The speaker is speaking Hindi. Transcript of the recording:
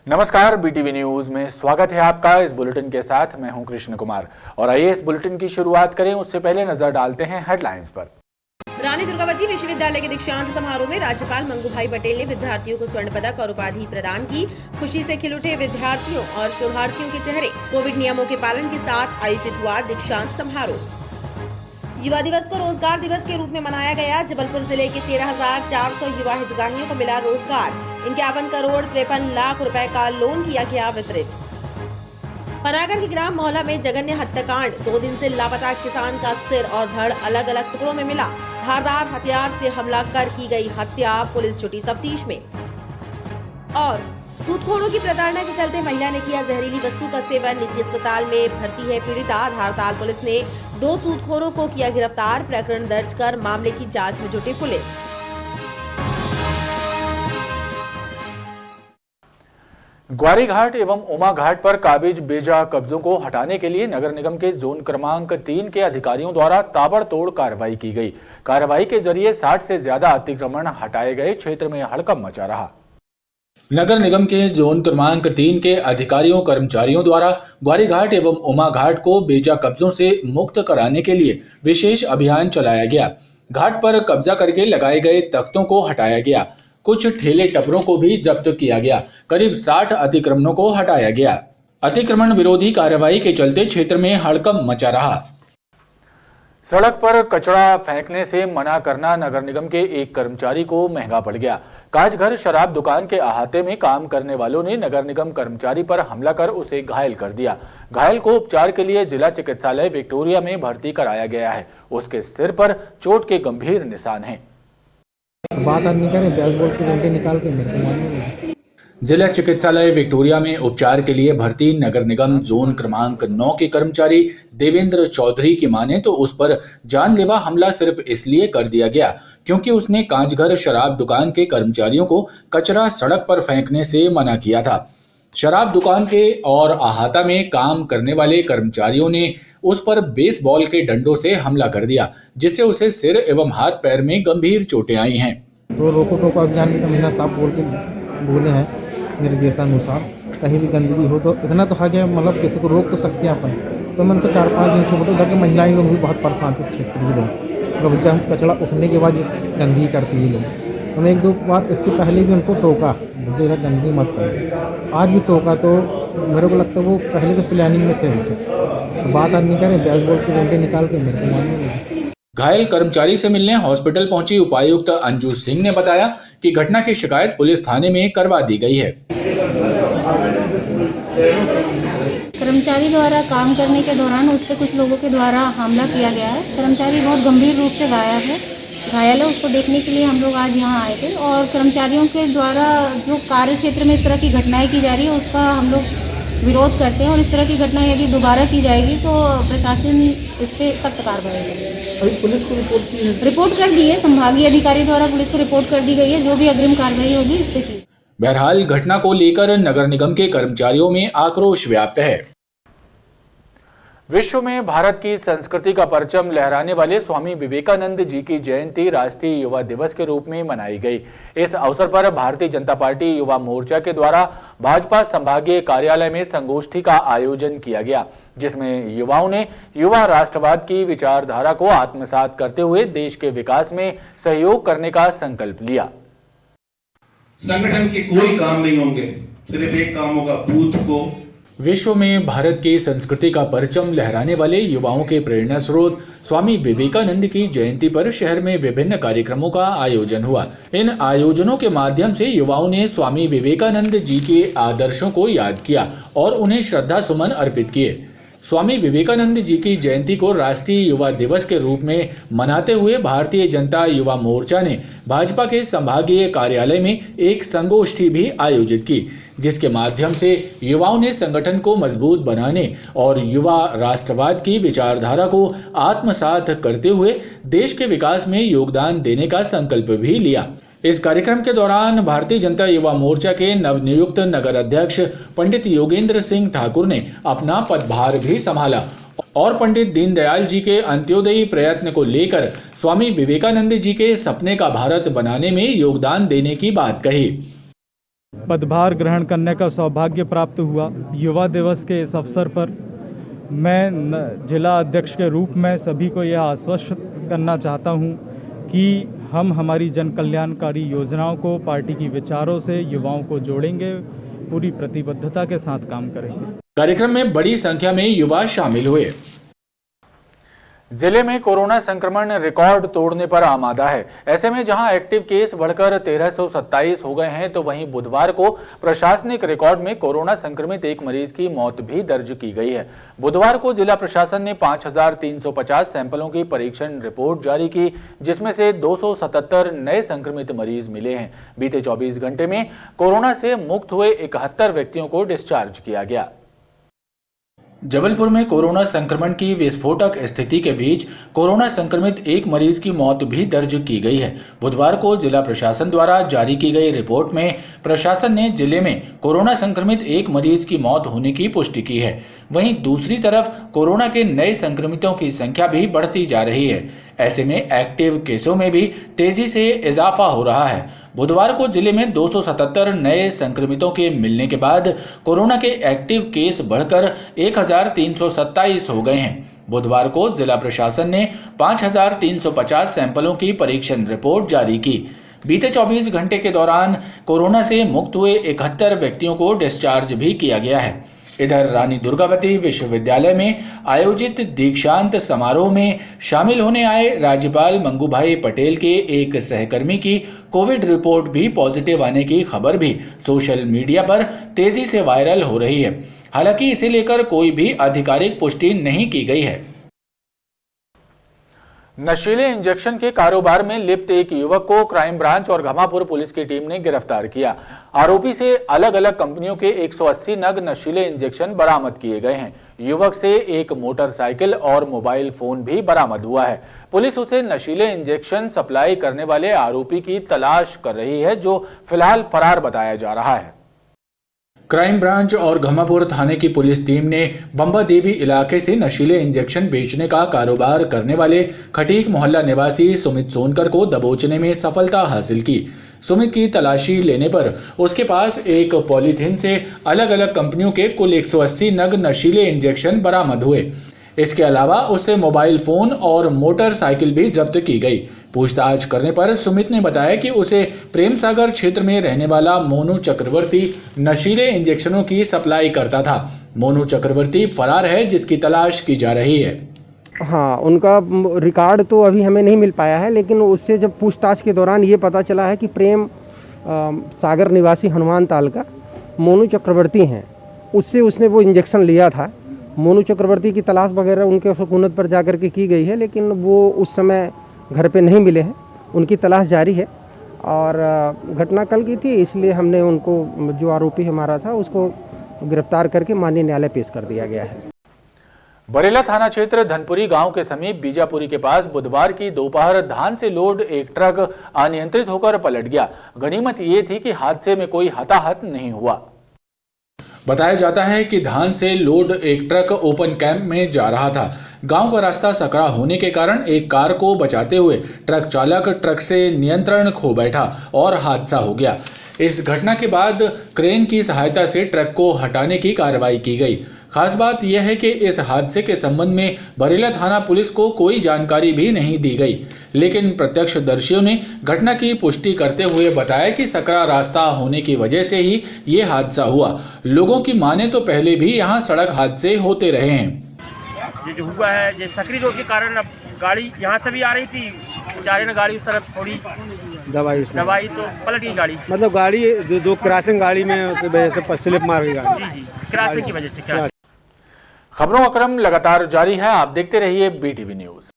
नमस्कार, बीटीवी न्यूज में स्वागत है आपका। इस बुलेटिन के साथ मैं हूं कृष्ण कुमार और आइए इस बुलेटिन की शुरुआत करें। उससे पहले नजर डालते हैं हेडलाइंस पर। रानी दुर्गावती विश्वविद्यालय के दीक्षांत समारोह में राज्यपाल मंगूभाई पटेल ने विद्यार्थियों को स्वर्ण पदक और उपाधि प्रदान की। खुशी से खिल उठे विद्यार्थियों और शोधार्थियों के चेहरे। कोविड नियमों के पालन के साथ आयोजित हुआ दीक्षांत समारोह। युवा दिवस को रोजगार दिवस के रूप में मनाया गया। जबलपुर जिले के 13,400 युवा हितग्राहियों को मिला रोजगार। 51 करोड़ 53 लाख रुपए का लोन किया गया वितरित। पनागर के ग्राम मोहल्ला में जघन्य हत्याकांड। 2 दिन से लापता किसान का सिर और धड़ अलग अलग टुकड़ों में मिला। धारदार हथियार से हमला कर की गई हत्या। पुलिस जुटी तफ्तीश में। और सूदखोरों की प्रताड़ना के चलते महिला ने किया जहरीली वस्तु का सेवन। निजी अस्पताल में भर्ती है पीड़िता। धारताल पुलिस ने 2 सूदखोरों को किया गिरफ्तार। प्रकरण दर्ज कर मामले की जांच में जुटी पुलिस। ग्वारी घाट एवं उमा घाट पर काबिज बेजा कब्जों को हटाने के लिए नगर निगम के जोन क्रमांक 3 के अधिकारियों द्वारा ताबड़तोड़ कार्रवाई की गई। कार्रवाई के जरिए 60 से ज्यादा अतिक्रमण हटाए गए। क्षेत्र में हड़कंप मचा रहा। नगर निगम के जोन क्रमांक 3 के अधिकारियों कर्मचारियों द्वारा ग्वारी घाट एवं उमा घाट को बेजा कब्जों से मुक्त कराने के लिए विशेष अभियान चलाया गया। घाट पर कब्जा करके लगाए गए तख्तों को हटाया गया। कुछ ठेले टपरों को भी जब्त किया गया। करीब 60 अतिक्रमणों को हटाया गया। अतिक्रमण विरोधी कार्रवाई के चलते क्षेत्र में हड़कंप मचा रहा। सड़क पर कचरा फेंकने से मना करना नगर निगम के एक कर्मचारी को महंगा पड़ गया। काजघर शराब दुकान के अहाते में काम करने वालों ने नगर निगम कर्मचारी पर हमला कर उसे घायल कर दिया। घायल को उपचार के लिए जिला चिकित्सालय विक्टोरिया में भर्ती कराया गया है। उसके सिर पर चोट के गंभीर निशान हैं। बात आदमी करे बेसबॉल के डंडे निकाल के मेरे को मारने। जिला चिकित्सालय विक्टोरिया में उपचार के लिए भर्ती नगर निगम जोन क्रमांक 9 के कर्मचारी देवेंद्र चौधरी की माने तो उस पर जानलेवा हमला सिर्फ इसलिए कर दिया गया क्योंकि उसने कांचघर शराब दुकान के कर्मचारियों को कचरा सड़क पर फेंकने से मना किया था। शराब दुकान के और अहाता में काम करने वाले कर्मचारियों ने उस पर बेसबॉल के डंडों से हमला कर दिया, जिससे उसे सिर एवं हाथ पैर में गंभीर चोटें आई हैं। तो रोको टोको अभियान में कमिश्नर साहब बोले हैं निर्देशानुसार कहीं भी गंदगी हो तो इतना तो है मतलब किसी को रोक तो सकते हैं अपन। तो मैं उनको 4-5 दिन से बोलता कि महिलाएं लोग भी बहुत परेशान थे इस क्षेत्र के लोग। जब कचरा उठने के बाद गंदगी करती है लोग। उन्होंने 1-2 बार इसके पहले भी उनको टोका, मुझे गंदगी मत करो। आज भी टोका तो मेरे को लगता है वो पहले से प्लानिंग में थे। तो बात आदमी करें बेसबॉल के डंडे निकाल के मेरे को मारने लगे। घायल कर्मचारी से मिलने हॉस्पिटल पहुंची उपायुक्त अंजू सिंह ने बताया कि घटना की शिकायत पुलिस थाने में करवा दी गई है। कर्मचारी द्वारा काम करने के दौरान उस पर कुछ लोगों के द्वारा हमला किया गया है। कर्मचारी बहुत गंभीर रूप से घायल है। उसको देखने के लिए हम लोग आज यहाँ आए थे और कर्मचारियों के द्वारा जो कार्य क्षेत्र में इस तरह की घटनाएं की जा रही है उसका हम लोग विरोध करते हैं और इस तरह की घटनाएं यदि दोबारा की जाएगी तो प्रशासन इस पे सख्त कार्रवाई करेगा। अभी पुलिस को रिपोर्ट कर दी है। संभागीय अधिकारी द्वारा पुलिस को रिपोर्ट कर दी गई है। जो भी अग्रिम कार्रवाई होगी इस पे की। बहरहाल घटना को लेकर नगर निगम के कर्मचारियों में आक्रोश व्याप्त है। विश्व में भारत की संस्कृति का परचम लहराने वाले स्वामी विवेकानंद जी की जयंती राष्ट्रीय युवा दिवस के रूप में मनाई गई। इस अवसर पर भारतीय जनता पार्टी युवा मोर्चा के द्वारा भाजपा संभागीय कार्यालय में संगोष्ठी का आयोजन किया गया, जिसमें युवाओं ने युवा राष्ट्रवाद की विचारधारा को आत्मसात करते हुए देश के विकास में सहयोग करने का संकल्प लिया। संगठन के कोई काम नहीं होंगे, सिर्फ एक काम होगा, बूथ को। विश्व में भारत की संस्कृति का परचम लहराने वाले युवाओं के प्रेरणा स्रोत स्वामी विवेकानंद की जयंती पर शहर में विभिन्न कार्यक्रमों का आयोजन हुआ। इन आयोजनों के माध्यम से युवाओं ने स्वामी विवेकानंद जी के आदर्शों को याद किया और उन्हें श्रद्धा सुमन अर्पित किए। स्वामी विवेकानंद जी की जयंती को राष्ट्रीय युवा दिवस के रूप में मनाते हुए भारतीय जनता युवा मोर्चा ने भाजपा के संभागीय कार्यालय में एक संगोष्ठी भी आयोजित की, जिसके माध्यम से युवाओं ने संगठन को मजबूत बनाने और युवा राष्ट्रवाद की विचारधारा को आत्मसात करते हुए देश के विकास में योगदान देने का संकल्प भी लिया। इस कार्यक्रम के दौरान भारतीय जनता युवा मोर्चा के नवनियुक्त नगर अध्यक्ष पंडित योगेंद्र सिंह ठाकुर ने अपना पदभार भी संभाला और पंडित दीनदयाल जी के अंत्योदयी प्रयत्न को लेकर स्वामी विवेकानंद जी के सपने का भारत बनाने में योगदान देने की बात कही। पदभार ग्रहण करने का सौभाग्य प्राप्त हुआ। युवा दिवस के इस अवसर पर मैं जिला अध्यक्ष के रूप में सभी को यह आश्वस्त करना चाहता हूं कि हम हमारी जन कल्याणकारी योजनाओं को पार्टी की विचारों से युवाओं को जोड़ेंगे, पूरी प्रतिबद्धता के साथ काम करेंगे। कार्यक्रम में बड़ी संख्या में युवा शामिल हुए। जिले में कोरोना संक्रमण रिकॉर्ड तोड़ने पर आमादा है। ऐसे में जहां एक्टिव केस बढ़कर 1327 हो गए हैं, तो वहीं बुधवार को प्रशासनिक रिकॉर्ड में कोरोना संक्रमित एक मरीज की मौत भी दर्ज की गई है। बुधवार को जिला प्रशासन ने 5350 सैंपलों की परीक्षण रिपोर्ट जारी की, जिसमें से 277 नए संक्रमित मरीज मिले हैं। बीते 24 घंटे में कोरोना से मुक्त हुए 71 व्यक्तियों को डिस्चार्ज किया गया। जबलपुर में कोरोना संक्रमण की विस्फोटक स्थिति के बीच कोरोना संक्रमित एक मरीज की मौत भी दर्ज की गई है। बुधवार को जिला प्रशासन द्वारा जारी की गई रिपोर्ट में प्रशासन ने जिले में कोरोना संक्रमित एक मरीज की मौत होने की पुष्टि की है। वहीं दूसरी तरफ कोरोना के नए संक्रमितों की संख्या भी बढ़ती जा रही है। ऐसे में एक्टिव केसों में भी तेजी से इजाफा हो रहा है। बुधवार को जिले में 277 नए संक्रमितों के मिलने के बाद कोरोना के एक्टिव केस बढ़कर 1327 हो गए हैं। बुधवार को जिला प्रशासन ने 5350 सैंपलों की परीक्षण रिपोर्ट जारी की। बीते 24 घंटे के दौरान कोरोना से मुक्त हुए 71 व्यक्तियों को डिस्चार्ज भी किया गया है। इधर रानी दुर्गावती विश्वविद्यालय में आयोजित दीक्षांत समारोह में शामिल होने आए राज्यपाल मंगूभाई पटेल के एक सहकर्मी की कोविड रिपोर्ट भी पॉजिटिव आने की खबर भी सोशल मीडिया पर तेजी से वायरल हो रही है। हालांकि इसे लेकर कोई भी आधिकारिक पुष्टि नहीं की गई है। नशीले इंजेक्शन के कारोबार में लिप्त एक युवक को क्राइम ब्रांच और घमापुर पुलिस की टीम ने गिरफ्तार किया। आरोपी से अलग अलग कंपनियों के 180 नग नशीले इंजेक्शन बरामद किए गए हैं। युवक से एक मोटरसाइकिल और मोबाइल फोन भी बरामद हुआ है। पुलिस उसे नशीले इंजेक्शन सप्लाई करने वाले आरोपी की तलाश कर रही है, जो फिलहाल फरार बताया जा रहा है। क्राइम ब्रांच और घमापुर थाने की पुलिस टीम ने बंबा देवी इलाके से नशीले इंजेक्शन बेचने का कारोबार करने वाले खटीक मोहल्ला निवासी सुमित सोनकर को दबोचने में सफलता हासिल की। सुमित की तलाशी लेने पर उसके पास एक पॉलीथीन से अलग अलग कंपनियों के कुल 180 नग नशीले इंजेक्शन बरामद हुए। इसके अलावा उससे मोबाइल फोन और मोटरसाइकिल भी जब्त की गई। पूछताछ करने पर सुमित ने बताया कि उसे प्रेम सागर क्षेत्र में रहने वाला मोनू चक्रवर्ती नशीले इंजेक्शनों की सप्लाई करता था। मोनू चक्रवर्ती फरार है, जिसकी तलाश की जा रही है। हाँ, उनका रिकॉर्ड तो अभी हमें नहीं मिल पाया है, लेकिन उससे जब पूछताछ के दौरान ये पता चला है कि प्रेम सागर निवासी हनुमान ताल का मोनू चक्रवर्ती हैं, उससे उसने वो इंजेक्शन लिया था। मोनू चक्रवर्ती की तलाश वगैरह उनके सुकूनत पर जाकर के की गई है, लेकिन वो उस समय घर पे नहीं मिले हैं। उनकी तलाश जारी है और घटना कल की थी, इसलिए हमने उनको, जो आरोपी हमारा था, उसको गिरफ्तार करके माननीय न्यायालय पेश कर दिया गया है। बरेला थाना क्षेत्र धनपुरी गांव के समीप बीजापुरी के पास बुधवार की दोपहर धान से लोड एक ट्रक अनियंत्रित होकर पलट गया। गनीमत ये थी कि हादसे में कोई हताहत नहीं हुआ। बताया जाता है कि धान से लोड एक ट्रक ओपन कैंप में जा रहा था। गांव का रास्ता सकरा होने के कारण एक कार को बचाते हुए ट्रक चालक ट्रक से नियंत्रण खो बैठा और हादसा हो गया। इस घटना के बाद क्रेन की सहायता से ट्रक को हटाने की कार्रवाई की गई। खास बात यह है कि इस हादसे के संबंध में बरेला थाना पुलिस को कोई जानकारी भी नहीं दी गई, लेकिन प्रत्यक्षदर्शियों ने घटना की पुष्टि करते हुए बताया कि सकरा रास्ता होने की वजह से ही ये हादसा हुआ। लोगों की माने तो पहले भी यहाँ सड़क हादसे होते रहे हैं। ये जो हुआ है, ये सकरी रोड के कारण, अब गाड़ी यहाँ से भी आ रही थी, बेचारे ने गाड़ी उस तरफ थोड़ी दबाई तो पलट गई गाड़ी। मतलब गाड़ी जो क्रॉसिंग गाड़ी में की वजह से स्लिप मार गई गाड़ी। जी, क्रॉसिंग की वजह से। खबरों का क्रम लगातार जारी है, आप देखते रहिए BTV न्यूज।